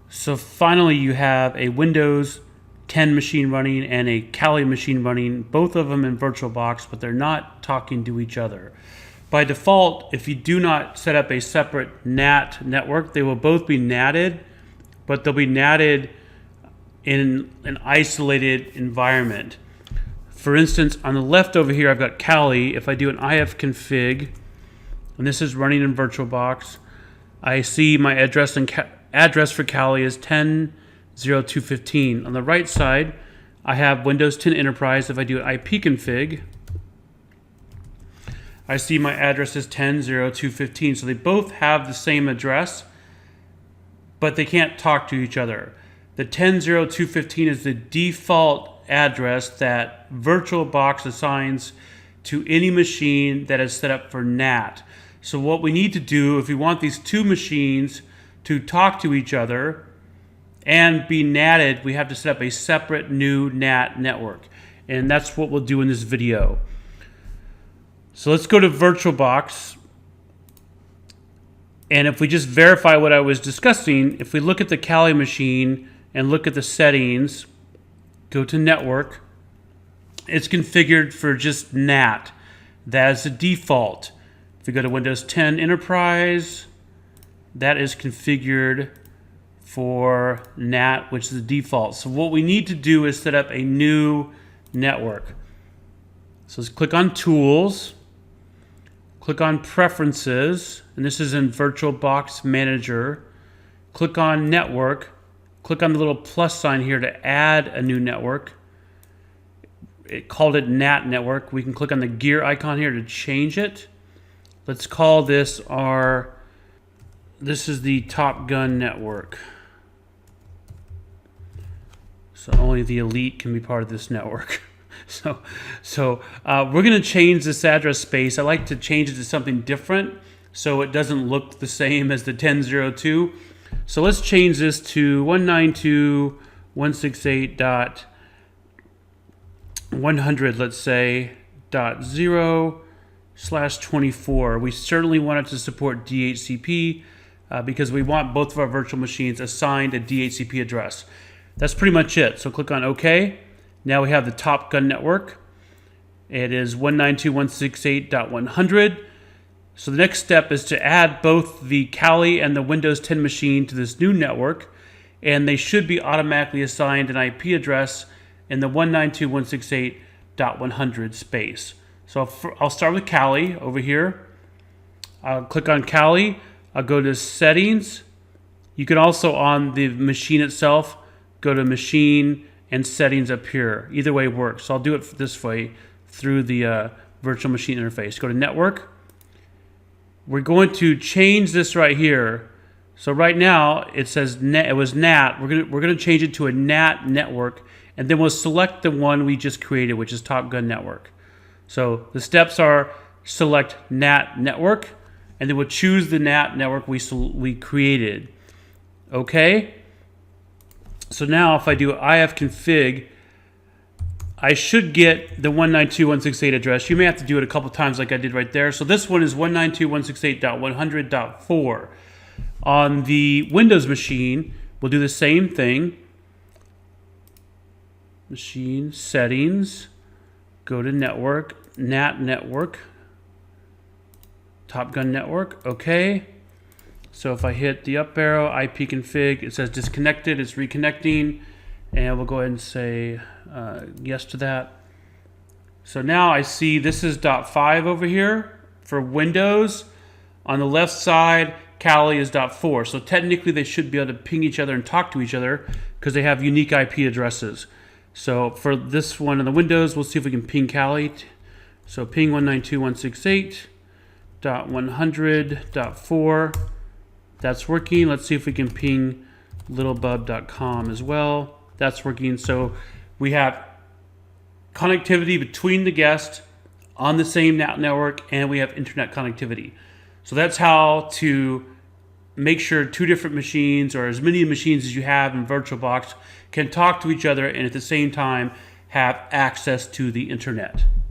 So finally you have a Windows 10 machine running and a Kali machine running, both of them in VirtualBox, but they're not talking to each other. By default, if you do not set up a separate NAT network, they will both be NATed, but they'll be NATed in an isolated environment. For instance, on the left over here, I've got Kali. If I do an ifconfig, and this is running in VirtualBox, I see my address for Kali is 10.02.15. On the right side, I have Windows 10 Enterprise. If I do an ipconfig, I see my address is 10.02.15. So they both have the same address, but they can't talk to each other. The 10.02.15 is the default address that VirtualBox assigns to any machine that is set up for NAT. So what we need to do, if we want these two machines to talk to each other and be NATed, we have to set up a separate new NAT network. And that's what we'll do in this video. So let's go to VirtualBox. And if we just verify what I was discussing, if we look at the Kali machine and look at the settings, go to network, it's configured for just NAT. That is the default. If we go to Windows 10 Enterprise, that is configured for NAT, which is the default. So what we need to do is set up a new network. So let's click on Tools, click on Preferences, and this is in VirtualBox Manager. Click on Network, click on the little plus sign here to add a new network. It called it NAT Network. We can click on the gear icon here to change it. Let's call this this is the Top Gun network. So only the elite can be part of this network. So we're going to change this address space. I like to change it to something different so it doesn't look the same as the 10.02. So let's change this to 192.168.100, let's say, .0/24. We certainly want it to support DHCP because we want both of our virtual machines assigned a DHCP address. That's pretty much it. So click on OK. Now we have the Top Gun network. It is 192.168.100. So the next step is to add both the Kali and the Windows 10 machine to this new network, and they should be automatically assigned an IP address in the 192.168.100 space. So I'll start with Kali over here. I'll click on Kali. I'll go to Settings. You can also, on the machine itself, go to Machine and Settings up here. Either way works. So I'll do it this way through the virtual machine interface. Go to Network. We're going to change this right here. So right now it says it was NAT. We're gonna change it to a NAT network, and then we'll select the one we just created, which is Top Gun network. So the steps are select NAT network, and then we'll choose the NAT network we created. Okay. So now if I do ifconfig, I should get the 192.168 address. You may have to do it a couple times like I did right there. So this one is 192.168.100.4. On the Windows machine, we'll do the same thing. Machine settings, go to network, NAT network, Top Gun network, okay. So if I hit the up arrow, ipconfig, it says disconnected, it's reconnecting, and we'll go ahead and say yes to that. So now I see this is .5 over here for Windows. On the left side, Kali is .4. So technically they should be able to ping each other and talk to each other because they have unique IP addresses. So for this one on the Windows, we'll see if we can ping Kali. So ping 192.168.100.4. That's working. Let's see if we can ping littlebub.com as well. That's working. So we have connectivity between the guests on the same NAT network, and we have internet connectivity. So that's how to make sure two different machines, or as many machines as you have in VirtualBox, can talk to each other and at the same time have access to the internet.